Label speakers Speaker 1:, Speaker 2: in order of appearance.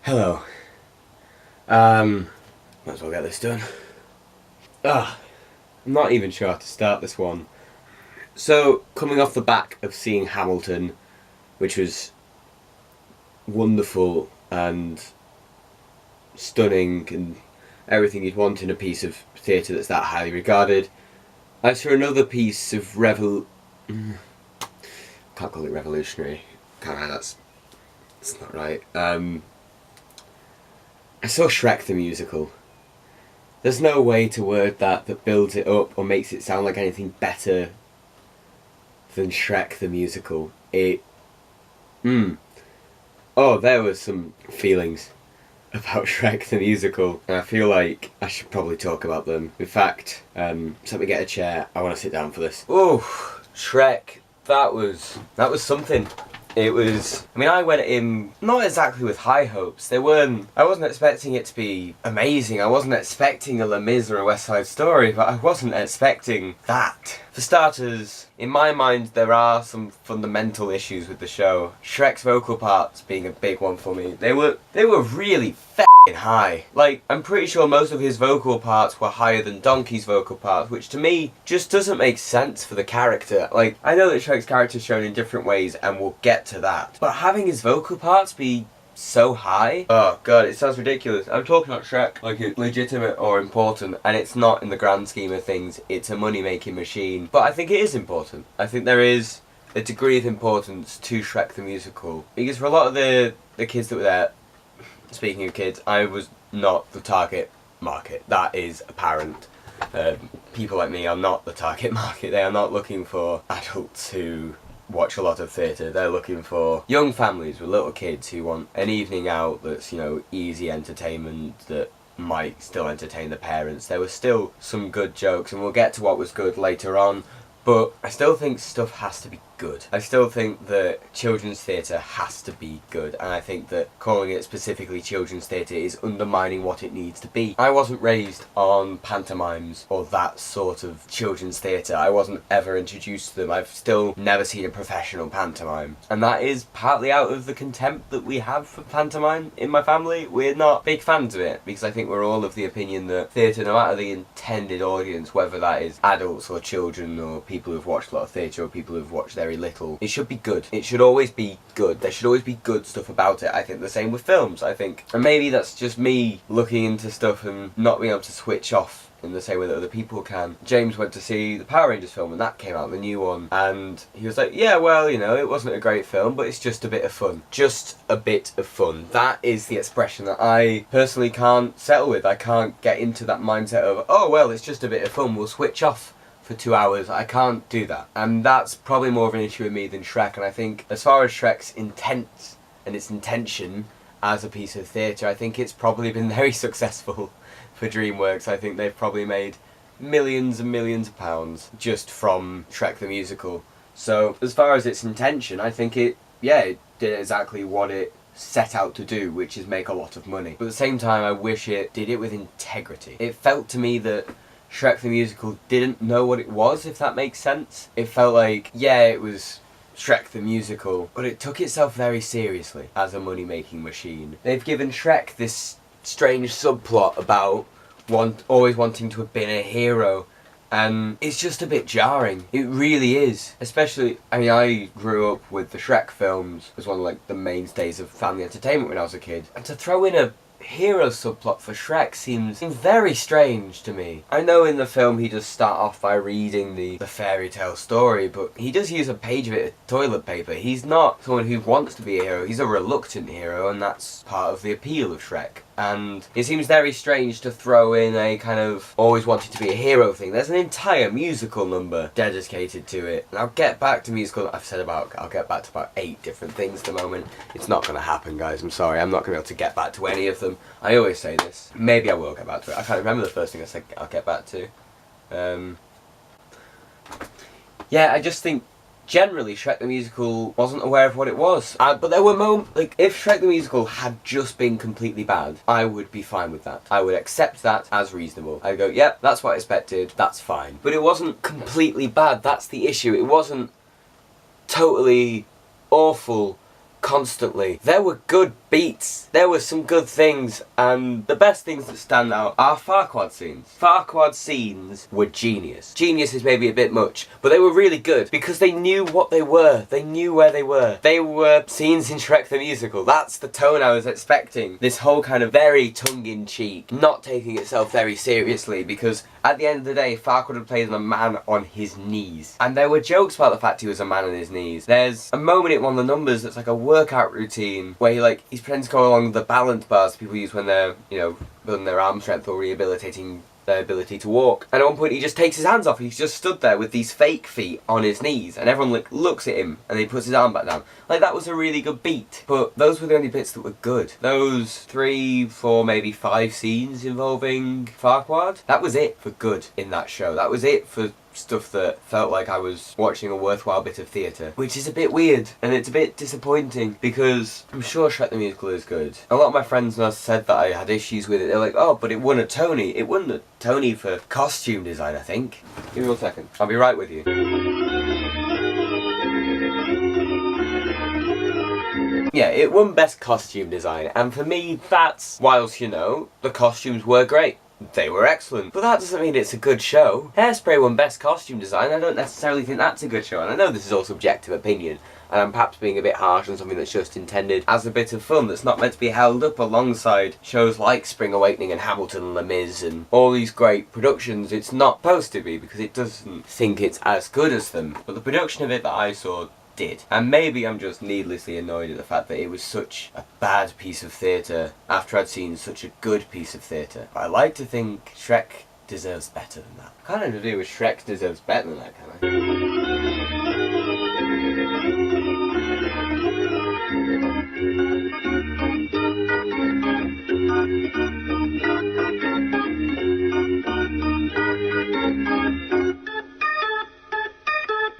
Speaker 1: Hello. Might as well get this done. I'm not even sure how to start this one. So, coming off the back of seeing Hamilton, which was wonderful and stunning and everything you'd want in a piece of theatre that's that highly regarded, I saw another piece of can't call it revolutionary. That's not right. I saw Shrek the musical. There's no way to word that builds it up or makes it sound like anything better than Shrek the musical. Oh, there were some feelings about Shrek the musical, and I feel like I should probably talk about them. In fact, just let me get a chair. I want to sit down for this. Oh, Shrek. That was something. It was... I mean, I went in not exactly with high hopes. I wasn't expecting it to be amazing. I wasn't expecting a Les Mis or a West Side Story, but I wasn't expecting that. For starters, in my mind, there are some fundamental issues with the show. Shrek's vocal parts being a big one for me. They were really high. Like, I'm pretty sure most of his vocal parts were higher than Donkey's vocal parts, which to me just doesn't make sense for the character. Like, I know that Shrek's character is shown in different ways, and we'll get to that. But having his vocal parts be so high? Oh god, it sounds ridiculous. I'm talking about Shrek like it's legitimate or important, and it's not in the grand scheme of things. It's a money-making machine. But I think it is important. I think there is a degree of importance to Shrek the musical. Because for a lot of the kids that were there, speaking of kids, I was not the target market. That is apparent. People like me are not the target market. They are not looking for adults who watch a lot of theatre. They're looking for young families with little kids who want an evening out that's, easy entertainment that might still entertain the parents. There were still some good jokes, and we'll get to what was good later on. But I still think stuff has to be good. I still think that children's theatre has to be good, and I think that calling it specifically children's theatre is undermining what it needs to be. I wasn't raised on pantomimes or that sort of children's theatre. I wasn't ever introduced to them. I've still never seen a professional pantomime. And that is partly out of the contempt that we have for pantomime in my family. We're not big fans of it, because I think we're all of the opinion that theatre, no matter the intended audience, whether that is adults or children or people who've watched a lot of theatre or people who've watched very little, it should be good. It should always be good. There should always be good stuff about it. I think the same with films, I think. And maybe that's just me looking into stuff and not being able to switch off in the same way that other people can. James went to see the Power Rangers film, and that came out, the new one, and he was like, yeah, well, it wasn't a great film, but it's just a bit of fun. Just a bit of fun. That is the expression that I personally can't settle with. I can't get into that mindset of, oh, well, it's just a bit of fun, we'll switch off for 2 hours. I can't do that. And that's probably more of an issue with me than Shrek. And I think as far as Shrek's intent and its intention as a piece of theatre, I think it's probably been very successful for DreamWorks. I think they've probably made millions and millions of pounds just from Shrek the musical. So as far as its intention, I think it did exactly what it set out to do, which is make a lot of money. But at the same time, I wish it did it with integrity. It felt to me that Shrek the musical didn't know what it was, if that makes sense. It felt like, it was Shrek the musical, but it took itself very seriously as a money-making machine. They've given Shrek this strange subplot about always wanting to have been a hero, and it's just a bit jarring. It really is. Especially, I grew up with the Shrek films as one of the mainstays of family entertainment when I was a kid, and to throw in a hero subplot for Shrek seems very strange to me. I know in the film he does start off by reading the fairy tale story, but he does use a page of it as toilet paper. He's not someone who wants to be a hero, he's a reluctant hero, and that's part of the appeal of Shrek. And it seems very strange to throw in a kind of always wanted to be a hero thing. There's an entire musical number dedicated to it. And I'll get back to musical. I'll get back to about 8 different things at the moment. It's not going to happen, guys. I'm sorry. I'm not going to be able to get back to any of them. I always say this. Maybe I will get back to it. I can't remember the first thing I said I'll get back to. I just think generally Shrek the Musical wasn't aware of what it was. But there were moments, if Shrek the Musical had just been completely bad, I would be fine with that. I would accept that as reasonable. I'd go, yep, that's what I expected, that's fine. But it wasn't completely bad, that's the issue. It wasn't totally awful, constantly. There were good beats. There were some good things, and the best things that stand out are Farquaad scenes. Farquaad scenes were genius. Genius is maybe a bit much, but they were really good because they knew what they were. They knew where they were. They were scenes in Shrek the Musical. That's the tone I was expecting. This whole kind of very tongue-in-cheek, not taking itself very seriously, because at the end of the day, Farquaad had played a man on his knees. And there were jokes about the fact he was a man on his knees. There's a moment in one of the numbers that's like a workout routine where he's pretending to go along the balance bars people use when they're, building their arm strength or rehabilitating their ability to walk. And at one point he just takes his hands off. He's just stood there with these fake feet on his knees, and everyone looks at him and he puts his arm back down. Like, that was a really good beat. But those were the only bits that were good. Those 3, 4, maybe 5 scenes involving Farquaad, that was it for good in that show. That was it for stuff that felt like I was watching a worthwhile bit of theatre, which is a bit weird and it's a bit disappointing because I'm sure Shrek the Musical is good. A lot of my friends now said that I had issues with it. They're like, oh, but it won a Tony. It won a Tony for costume design, I think. Give me 1 second. I'll be right with you. Yeah, it won Best Costume Design, and for me, that's, whilst, the costumes were great. They were excellent. But that doesn't mean it's a good show. Hairspray won Best Costume Design. I don't necessarily think that's a good show, and I know this is all subjective opinion, and I'm perhaps being a bit harsh on something that's just intended as a bit of fun that's not meant to be held up alongside shows like Spring Awakening and Hamilton and Les Mis and all these great productions. It's not supposed to be, because it doesn't think it's as good as them. But the production of it that I saw did. And maybe I'm just needlessly annoyed at the fact that it was such a bad piece of theatre after I'd seen such a good piece of theatre. But I like to think Shrek deserves better than that. I can't even do with Shrek deserves better than that, can I?